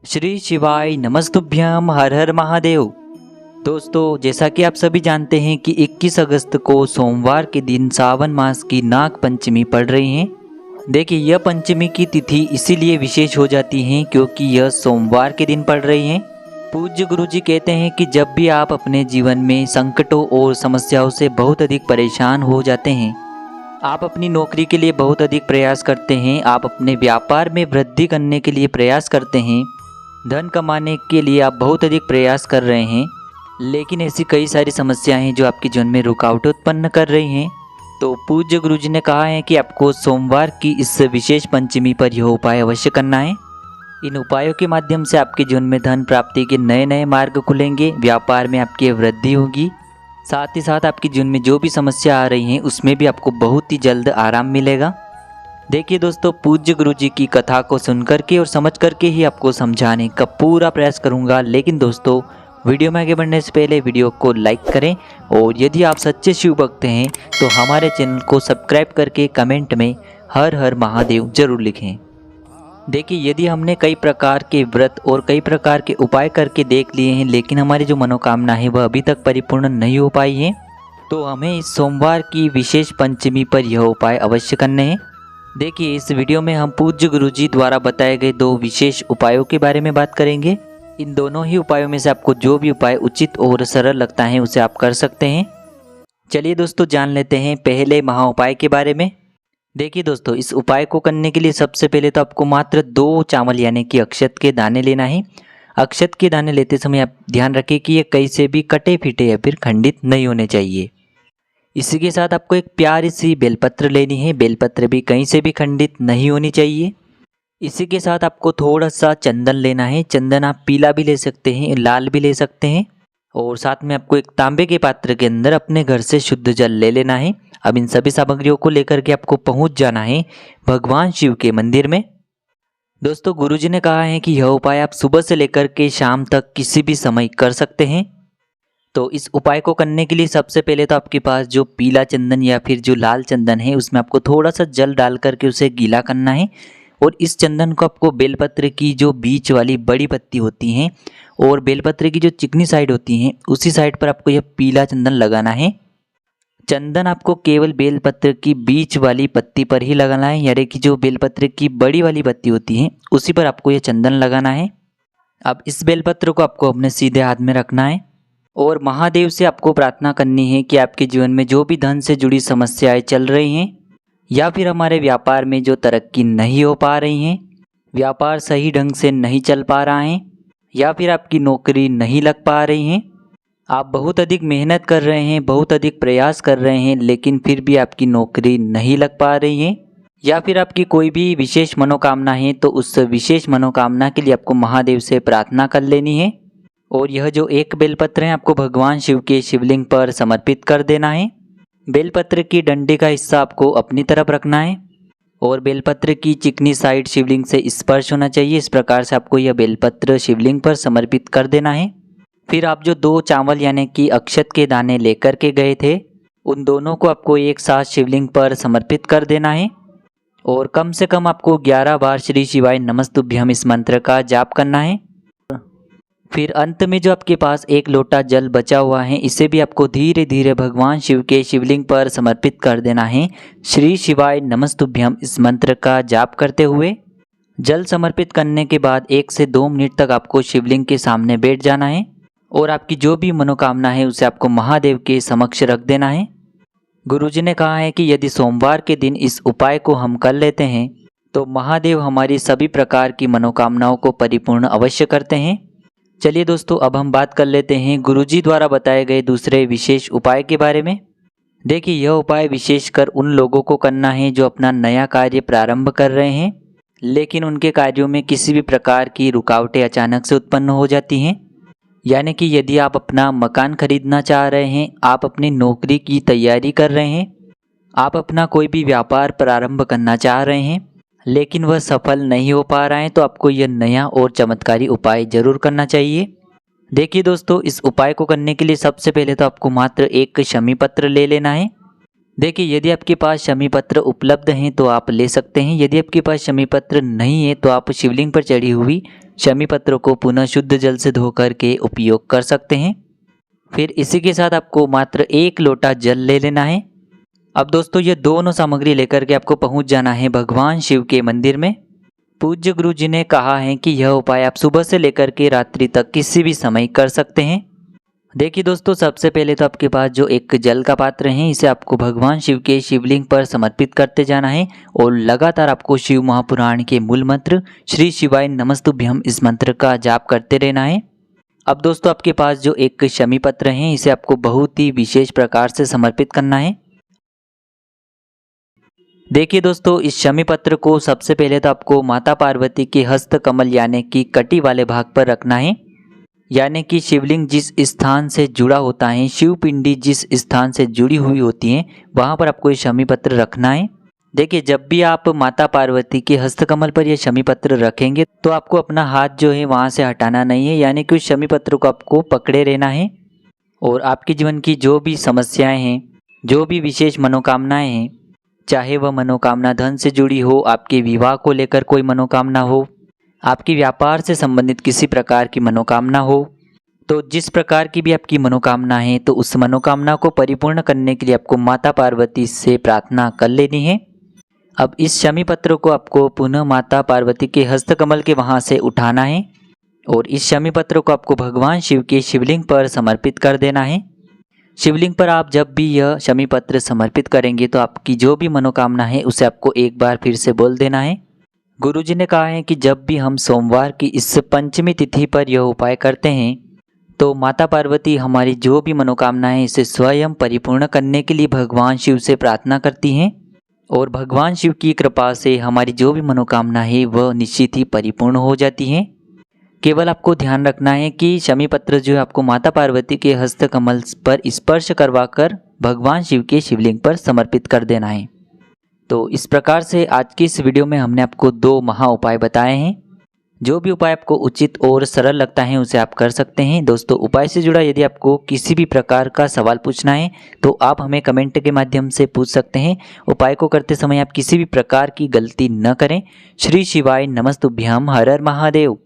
श्री शिवाय नमस्तुभ्यम हर हर महादेव। दोस्तों, जैसा कि आप सभी जानते हैं कि 21 अगस्त को सोमवार के दिन सावन मास की नाग पंचमी पड़ रही है। देखिए, यह पंचमी की तिथि इसीलिए विशेष हो जाती है क्योंकि यह सोमवार के दिन पड़ रही है। पूज्य गुरुजी कहते हैं कि जब भी आप अपने जीवन में संकटों और समस्याओं से बहुत अधिक परेशान हो जाते हैं, आप अपनी नौकरी के लिए बहुत अधिक प्रयास करते हैं, आप अपने व्यापार में वृद्धि करने के लिए प्रयास करते हैं, धन कमाने के लिए आप बहुत अधिक प्रयास कर रहे हैं, लेकिन ऐसी कई सारी समस्याएं हैं जो आपके जीवन में रुकावट उत्पन्न कर रही हैं। तो पूज्य गुरुजी ने कहा है कि आपको सोमवार की इस विशेष पंचमी पर यह उपाय अवश्य करना है। इन उपायों के माध्यम से आपके जीवन में धन प्राप्ति के नए नए मार्ग खुलेंगे, व्यापार में आपकी वृद्धि होगी, साथ ही साथ आपके जीवन में जो भी समस्या आ रही हैं उसमें भी आपको बहुत ही जल्द आराम मिलेगा। देखिए दोस्तों, पूज्य गुरुजी की कथा को सुनकर के और समझ करके ही आपको समझाने का पूरा प्रयास करूंगा। लेकिन दोस्तों, वीडियो में आगे बढ़ने से पहले वीडियो को लाइक करें और यदि आप सच्चे शिव भक्त हैं तो हमारे चैनल को सब्सक्राइब करके कमेंट में हर हर महादेव जरूर लिखें। देखिए, यदि हमने कई प्रकार के व्रत और कई प्रकार के उपाय करके देख लिए हैं लेकिन हमारी जो मनोकामना है वह अभी तक परिपूर्ण नहीं हो पाई है, तो हमें इस सोमवार की विशेष पंचमी पर यह उपाय अवश्य करने हैं। देखिए, इस वीडियो में हम पूज्य गुरुजी द्वारा बताए गए दो विशेष उपायों के बारे में बात करेंगे। इन दोनों ही उपायों में से आपको जो भी उपाय उचित और सरल लगता है उसे आप कर सकते हैं। चलिए दोस्तों, जान लेते हैं पहले महा उपाय के बारे में। देखिए दोस्तों, इस उपाय को करने के लिए सबसे पहले तो आपको मात्र 2 चावल यानी कि अक्षत के दाने लेना है। अक्षत के दाने लेते समय आप ध्यान रखें कि ये कहीं से भी कटे फीटे या फिर खंडित नहीं होने चाहिए। इसी के साथ आपको एक प्यारी सी बेलपत्र लेनी है। बेलपत्र भी कहीं से भी खंडित नहीं होनी चाहिए। इसी के साथ आपको थोड़ा सा चंदन लेना है। चंदन आप पीला भी ले सकते हैं, लाल भी ले सकते हैं। और साथ में आपको एक तांबे के पात्र के अंदर अपने घर से शुद्ध जल ले लेना है। अब इन सभी सामग्रियों को लेकर के आपको पहुंच जाना है भगवान शिव के मंदिर में। दोस्तों, गुरुजी ने कहा है कि यह उपाय आप सुबह से लेकर के शाम तक किसी भी समय कर सकते हैं। तो इस उपाय को करने के लिए सबसे पहले तो आपके पास जो पीला चंदन या फिर जो लाल चंदन है उसमें आपको थोड़ा सा जल डाल करके उसे गीला करना है। और इस चंदन को आपको बेलपत्र की जो बीच वाली बड़ी पत्ती होती हैं और बेलपत्र की जो चिकनी साइड होती हैं उसी साइड पर आपको यह पीला चंदन लगाना है। चंदन आपको केवल बेलपत्र की बीच वाली पत्ती पर ही लगाना है, यानी कि जो बेलपत्र की बड़ी वाली पत्ती होती है उसी पर आपको यह चंदन लगाना है। अब इस बेलपत्र को आपको अपने सीधे हाथ में रखना है और महादेव से आपको प्रार्थना करनी है कि आपके जीवन में जो भी धन से जुड़ी समस्याएं चल रही हैं या फिर हमारे व्यापार में जो तरक्की नहीं हो पा रही हैं, व्यापार सही ढंग से नहीं चल पा रहा है या फिर आपकी नौकरी नहीं लग पा रही है, आप बहुत अधिक मेहनत कर रहे हैं, बहुत अधिक प्रयास कर रहे हैं लेकिन फिर भी आपकी नौकरी नहीं लग पा रही है, या फिर आपकी कोई भी विशेष मनोकामना है तो उस विशेष मनोकामना के लिए आपको महादेव से प्रार्थना कर लेनी है। और यह जो एक बेलपत्र है आपको भगवान शिव के शिवलिंग पर समर्पित कर देना है। बेलपत्र की डंडी का हिस्सा आपको अपनी तरफ रखना है और बेलपत्र की चिकनी साइड शिवलिंग से स्पर्श होना चाहिए। इस प्रकार से आपको यह बेलपत्र शिवलिंग पर समर्पित कर देना है। फिर आप जो 2 चावल यानी कि अक्षत के दाने लेकर के गए थे उन दोनों को आपको एक साथ शिवलिंग पर समर्पित कर देना है और कम से कम आपको 11 बार श्री शिवाय नमस्तुभ्यम इस मंत्र का जाप करना है। फिर अंत में जो आपके पास 1 लोटा जल बचा हुआ है इसे भी आपको धीरे धीरे भगवान शिव के शिवलिंग पर समर्पित कर देना है। श्री शिवाय नमस्तुभ्यम इस मंत्र का जाप करते हुए जल समर्पित करने के बाद 1 से 2 मिनट तक आपको शिवलिंग के सामने बैठ जाना है और आपकी जो भी मनोकामना है उसे आपको महादेव के समक्ष रख देना है। गुरुजी ने कहा है कि यदि सोमवार के दिन इस उपाय को हम कर लेते हैं तो महादेव हमारी सभी प्रकार की मनोकामनाओं को परिपूर्ण अवश्य करते हैं। चलिए दोस्तों, अब हम बात कर लेते हैं गुरुजी द्वारा बताए गए दूसरे विशेष उपाय के बारे में। देखिए, यह उपाय विशेषकर उन लोगों को करना है जो अपना नया कार्य प्रारंभ कर रहे हैं लेकिन उनके कार्यों में किसी भी प्रकार की रुकावटें अचानक से उत्पन्न हो जाती हैं। यानी कि यदि आप अपना मकान खरीदना चाह रहे हैं, आप अपनी नौकरी की तैयारी कर रहे हैं, आप अपना कोई भी व्यापार प्रारंभ करना चाह रहे हैं लेकिन वह सफल नहीं हो पा रहा है, तो आपको यह नया और चमत्कारी उपाय जरूर करना चाहिए। देखिए दोस्तों, इस उपाय को करने के लिए सबसे पहले तो आपको मात्र एक शमी पत्र ले लेना है। देखिए, यदि आपके पास शमी पत्र उपलब्ध हैं तो आप ले सकते हैं। यदि आपके पास शमी पत्र नहीं है तो आप शिवलिंग पर चढ़ी हुई शमी पत्र को पुनः शुद्ध जल से धो करके उपयोग कर सकते हैं। फिर इसी के साथ आपको मात्र 1 लोटा जल ले लेना है। अब दोस्तों ये दोनों सामग्री लेकर के आपको पहुंच जाना है भगवान शिव के मंदिर में। पूज्य गुरु जी ने कहा है कि यह उपाय आप सुबह से लेकर के रात्रि तक किसी भी समय कर सकते हैं। देखिए दोस्तों, सबसे पहले तो आपके पास जो एक जल का पात्र है इसे आपको भगवान शिव के शिवलिंग पर समर्पित करते जाना है और लगातार आपको शिव महापुराण के मूल मंत्र श्री शिवाय नमस्तुभ्यम इस मंत्र का जाप करते रहना है। अब दोस्तों आपके पास जो एक शमी पत्र है इसे आपको बहुत ही विशेष प्रकार से समर्पित करना है। देखिए दोस्तों, इस शमी पत्र को सबसे पहले तो आपको माता पार्वती के हस्त कमल यानी कि कटी वाले भाग पर रखना है। यानी कि शिवलिंग जिस स्थान से जुड़ा होता है, शिव पिंडी जिस स्थान से जुड़ी हुई होती है, वहाँ पर आपको ये शमी पत्र रखना है। देखिए, जब भी आप माता पार्वती के हस्तकमल पर यह शमी पत्र रखेंगे तो आपको अपना हाथ जो है वहाँ से हटाना नहीं है, यानी कि उस शमी पत्र को आपको पकड़े रहना है। और आपके जीवन की जो भी समस्याएं हैं, जो भी विशेष मनोकामनाएं हैं, चाहे वह मनोकामना धन से जुड़ी हो, आपके विवाह को लेकर कोई मनोकामना हो, आपके व्यापार से संबंधित किसी प्रकार की मनोकामना हो, तो जिस प्रकार की भी आपकी मनोकामना है तो उस मनोकामना को परिपूर्ण करने के लिए आपको माता पार्वती से प्रार्थना कर लेनी है। अब इस शमी पत्र को आपको पुनः माता पार्वती के हस्तकमल के वहाँ से उठाना है और इस शमी पत्र को आपको भगवान शिव के शिवलिंग पर समर्पित कर देना है। शिवलिंग पर आप जब भी यह शमी पत्र समर्पित करेंगे तो आपकी जो भी मनोकामना है उसे आपको एक बार फिर से बोल देना है। गुरुजी ने कहा है कि जब भी हम सोमवार की इस पंचमी तिथि पर यह उपाय करते हैं तो माता पार्वती हमारी जो भी मनोकामना है इसे स्वयं परिपूर्ण करने के लिए भगवान शिव से प्रार्थना करती हैं और भगवान शिव की कृपा से हमारी जो भी मनोकामना है वह निश्चित ही परिपूर्ण हो जाती है। केवल आपको ध्यान रखना है कि शमी पत्र जो है आपको माता पार्वती के हस्तकमल पर स्पर्श करवाकर भगवान शिव के शिवलिंग पर समर्पित कर देना है। तो इस प्रकार से आज की इस वीडियो में हमने आपको 2 महा उपाय बताए हैं। जो भी उपाय आपको उचित और सरल लगता है उसे आप कर सकते हैं। दोस्तों, उपाय से जुड़ा यदि आपको किसी भी प्रकार का सवाल पूछना है तो आप हमें कमेंट के माध्यम से पूछ सकते हैं। उपाय को करते समय आप किसी भी प्रकार की गलती न करें। श्री शिवाय नमस्तुभ्यम। हर हर महादेव।